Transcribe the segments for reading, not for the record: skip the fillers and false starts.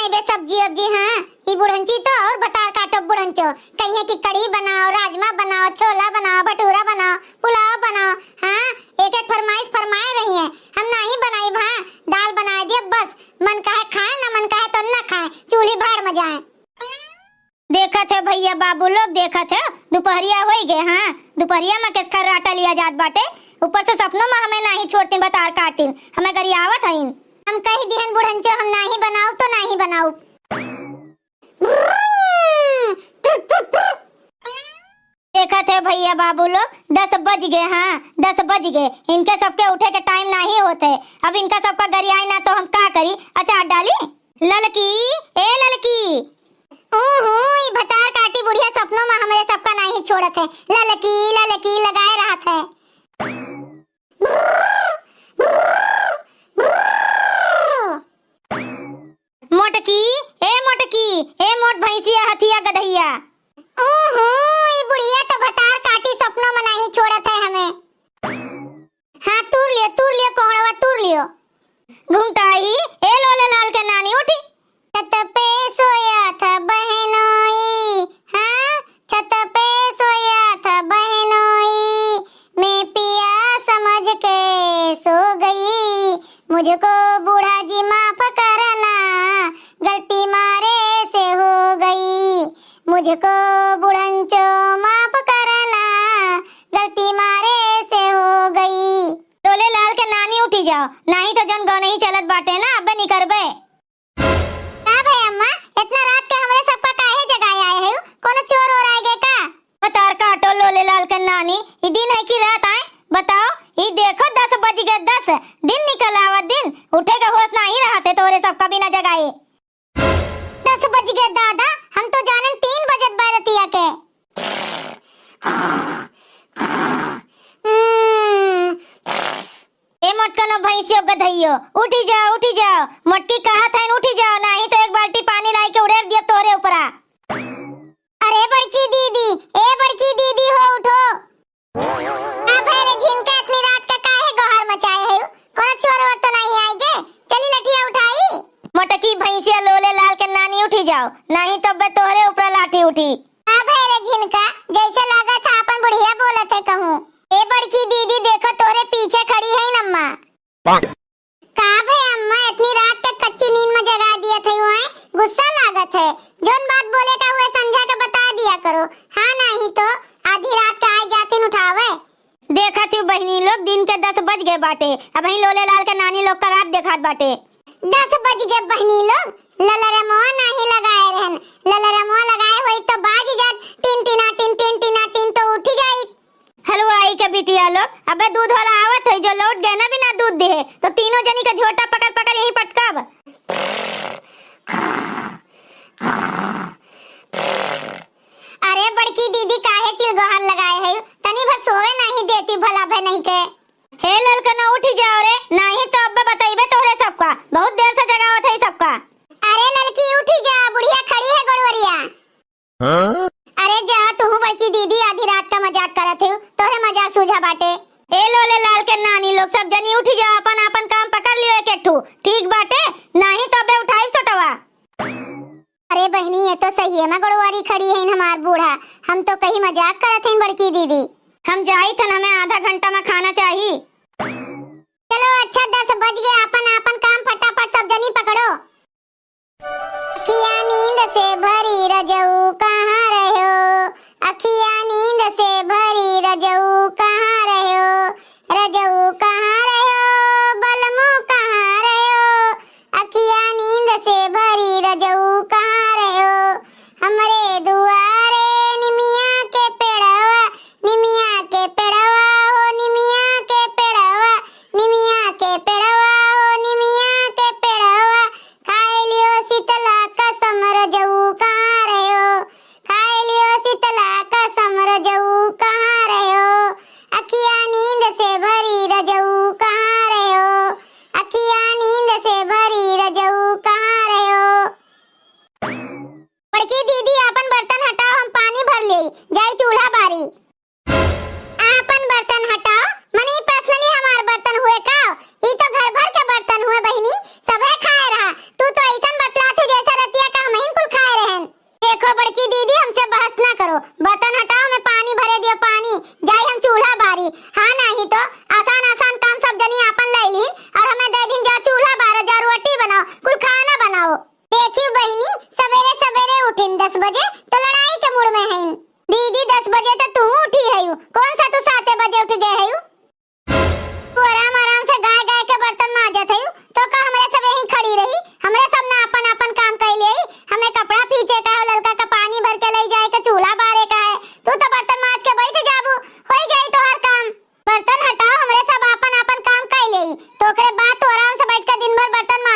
बे सब्जी अब्जी। हाँ ये बुढ़ंची तो और बता काटो बुढ़ंचो, कहीं की कड़ी बनाओ, राजमा बनाओ, छोला बनाओ, भटूरा बनाओ, पुलाव बनाओ। हाँ एक एक फरमाइश फरमाए रही है, हम नहीं बनाई। हाँ दाल बना दिए बस, मन कहे खाए ना मन कहे तो न खाए, चूल्ही भाड़ में जाए। देखा थे भैया बाबू लोग, देखा थे दोपहरिया हो गए। हाँ दोपहरिया में किस खर्राटा लिया जात बाटे, ऊपर से सपनों में हमें नहीं छोड़ती बतार काटिन, हमें गरियावत हईन। हम कही दिहन बुढ़ंचो हम नहीं बनाऊ तो नहीं बनाऊ। देखा थे भैया बाबू लोग 10 बज गए। हाँ 10 बज गए, इनके सबके उठे के टाइम नहीं होते। अब इनका सबका गरियाई ना तो हम क्या करी, अचार डाली। ललकी ए ललकी, ये भतार काटी बुढ़िया सपनों में हमारे सबका नहीं छोड़त है। ललकी ललकी लगाए रहा था। मोटकी ए मोट भैंसिया हथिया गधैया। ये बुढ़िया तो भतार काटी सपनों में नहीं छोड़त है हमें। हाँ तूर लियो कोहड़वा तूर लियो। घुंटाई ए लोले लाल के नानी उठी। छत पे सोया था बहनोई, हाँ छत पे सोया था बहनोई, मैं पिया समझ के सो गई, मुझको बूढ़ा जी माफ करना, गलती मारे से हो गई, मुझको बुढ़ंचो माफ करना, गलती मारे से हो गई। डोले लाल के नानी उठी जाओ, नहीं तो जन गौ नहीं चलत बाटे ना अब नहीं करबे। का भाई अम्मा इतना रात के हमरे सबका काहे जगाए आए हो, कोनो चोर और आए गए का? बतार काटो लोले लाल के नानी, ई दिन है की रात आए बताओ। ई देखो 10 बज गए, 10 दिन निकल आवत दिन, उठे के होश नहीं रहते तोरे सबका बिना जगाए। 10 बज गए दादा, हम तो जाने 3 बजत बरतिया के। ए मोटकनो भैंसियो गधइयो उठी जाओ, मोटकी कहा था उठी जाओ, नहीं तो एक बाल्टी पानी लाई के उड़ेल दिया तोरे ऊपरा। अरे बड़की दीदी हो उठो। अब है रे झिनका इतनी रात का काहे गोहर मचाए है, कोनो चोर और तो नहीं आएगे, चली लठिया उठाई। मोटकी भैंसिया लोले लाल के नानी उठी जाओ, नहीं तो बे तोरे ऊपर लाठी उठी। अब है रे झिनका जैसे लगा था अपन बुढ़िया बोलत है कहूं। ए बड़की दीदी देखो तोरे पीछे खड़ी है नम्मा। का भाई अम्मा इतनी रात तक कच्ची नींद में जगा दिया थे, हुआ गुस्सा लागत है, जोन बात बोले का हुए समझा के बता दिया करो। हाँ नहीं तो आधी रात के आए जाते उठावे। देखा थी बहनी लोग दिन के 10 बज गए बाटे, अब ही लोले लाल के नानी लोग का रात देखात बाटे। 10 बज गए बहनी लोग, ललरमवा नहीं लगाए रहन, ललरमवा लगाए होई तो बाज जात टिन टिन तो उठ जाई। हलवाई के बिटिया लोग, अबे दूध वाला आवत है जो लौट गए ना बिना दूध दे, तो तीनों जनी का झोटा पकड़ यहीं पटकाब। अरे बड़की दीदी काहे चिलगोहर लगाए है, तनी भर सोए नहीं देती भला भे नहीं के। हे ललकना उठी जाओ रे, नहीं तो अब बताइबे तोरे सबका, बहुत देर से जगावत है सबका। अरे ललकी उठी जा, बुढ़िया खड़ी है गोड़वरिया। हाँ? अरे जा तू बड़की दीदी आधी रात का मजाक करत है, तोरे मजाक सूझा बाटे। ए लोले लाल के नानी लोग सब जनी उठी जाओ, अपन काम पकड़ लियो एक एक ठू, ठीक बाटे, नहीं तो बे उठाई सोटवा। अरे बहनी ये तो सही है, मैं गोड़वारी खड़ी है हमार बूढ़ा, हम तो कहीं मजाक करत हैं बड़की दीदी। हम जाई थन, हमें आधा घंटा में खाना चाहिए। चलो अच्छा 10 बज गए, अपन काम फटाफट सब जनी पकड़ो। अखियां नींद से भरी रजऊ कहाँ रहो, अखियां नींद से भरी रजऊ कहाँ रहो, रजऊ कहाँ रहो, बलमू कहाँ रहो, अखियां नींद से भरी रजऊ कहाँ रहो, हमरे दुआरे निमिया के पेड़वा, निमिया के पेड़वा हो, निमिया के पेड़वा, निमिया के पेड़वा हो, निमिया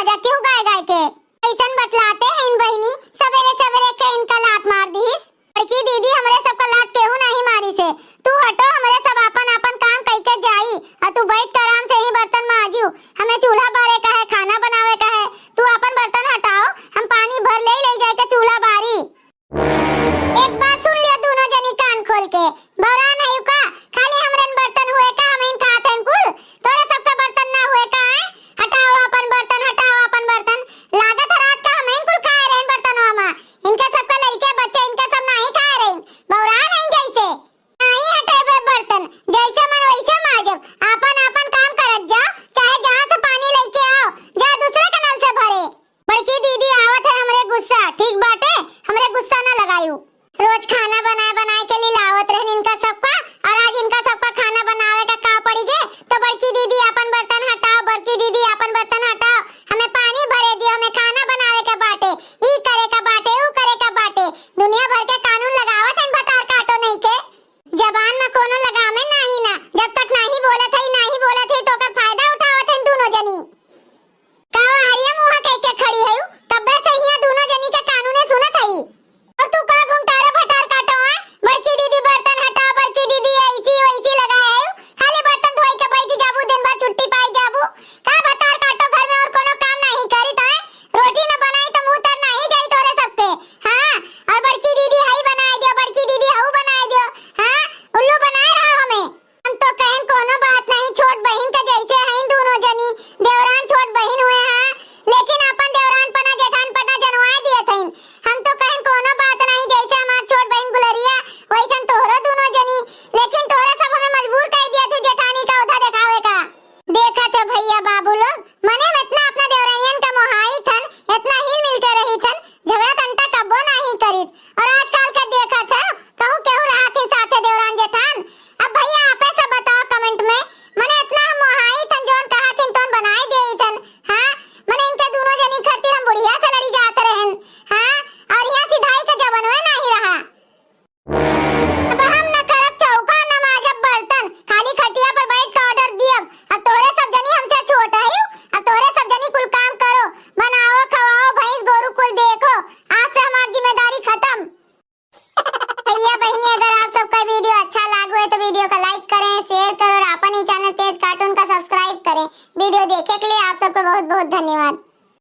जा क्यों गाय गाय के ऐसन बतलाते हैं इन बहिनी सवेरे सवेरे के इनका लात मार दीस। बड़की दीदी हमरे सबका लात केहू नहीं मारी से। तू हटो हमरे सब अपन अपन काम कई के जाई और तू बैठ कर आराम से ही बर्तन मांजियो। हमें चूल्हा बारे का है, खाना बनावे का है। तू अपन बर्तन हटाओ, हम पानी भर ले जाए के चूल्हा बारी। एक बात सुन लियो दोनों जनी कान खोल के, बौरा नहीं का खाली हमरन बर्तन हुए का हम इन खाते हैं कुल, तोरे सबका बर्तन ना हुए का है। हटाओ अपन बर्तन, हटाओ अपन बर्तन। लागत रात का हम इन कुल खाए रहन बर्तनवा में। इनके सबका लड़के बच्चे इनके सब नहीं खाए रहन, बौरा नहीं जैसे नहीं हटेबे बर्तन, जैसे मन वैसे माजब। अपन अपन काम करत जाओ, चाहे जहां से पानी लेके आओ, जा दूसरे के नल से भरे। बड़की दीदी आवत है हमरे गुस्सा, ठीक बाटे हमरे गुस्सा ना लगायू। रोज खाना बनाए के लिए लावत रहन इनका सबका, और आज इनका सबका खाना बनावे का का पड़ी गे। तो बड़की दीदी अपन बर्तन हटाओ, बड़की दीदी अपन बर्तन हटाओ। हमें पानी भरे दियो, हमें खाना बनावे के बाटे, ई करे का बाटे, ऊ करे का बाटे। दुनिया भर के कानून लगावत हैं भतार काटो नहीं के। जबान में कोनो लगामे नहीं ना, जब तक नहीं बोलत है तो का फायदा उठावत हैं दोनों जनी। कावा हरिया मुंह कह के खड़ी है, तब्बे से हिया दोनों जनी के कानूने सुनत है। और तू का घुंटारा भटार काटो है? बड़की दीदी बर्तन हटा, बड़की दीदी ऐसी वैसी लगाए है। खाली बर्तन धोई के बैठ जाबू, दिन भर छुट्टी पाई जाबू। का भटार काटो घर में और कोनो काम नहीं करित है? रोटी न बनाई तो मुंह तर नहीं जाई तोरे सबके। हां, और बड़की दीदी हई बनाए दियो, बड़की दीदी हऊ बनाए दियो। हां, उल्लू बनाए रहा हमें। हम तो कहन कोनो बात नहीं, छोट बहन के जैसे हैं दोनों जनी, देवरान छोट बहन हुए हैं, लेकिन अपन देवरान पना जेठान पना जनवाए दिए थे। हम तो कहन कोनो बात नहीं, जैसे हमार छोट बहन गुलरिया वैसन तोहरो दोनों जनी, लेकिन तोरे सब हमें मजबूर कर दिया थे जेठानी का उधा दिखावे का। देखा थे भैया बाबू लोग मने में इतना अपना देवरानियन का मोहाई थन, इतना हिल मिल के रही थन, झगड़ा तंटा कब्बो नहीं करित। और आजकल के देखा था कहूं केहू रहा थे साथे देवरान जेठान। अब भैया आपे सब बताओ कमेंट में, मने इतना हम मोहाई थन जोन कहा थन तोन बनाई देई थन। हां, मने इनके दोनों जनी खातिर हम बुढ़िया से लड़ी जात रहन। हां, और यहां सिधाई का जवनवे नहीं रहा। अब हम न करब चौका न माजब बर्तन, खाली खटिया पर बैठ के ऑर्डर दियब। अब तोरे सब जनी हमसे छोट है, अब तोरे सब जनी कुल काम करो, बनाओ खवाओ, भैंस गोरू कुल देखो। आज से हमारी जिम्मेदारी खत्म। भैया बहनी अगर आप सबका वीडियो अच्छा लगा है तो वीडियो को लाइक करें, शेयर करें और अपन ही चैनल तेज कार्टून का सब्सक्राइब करें। वीडियो देखने के लिए आप सबको बहुत बहुत धन्यवाद।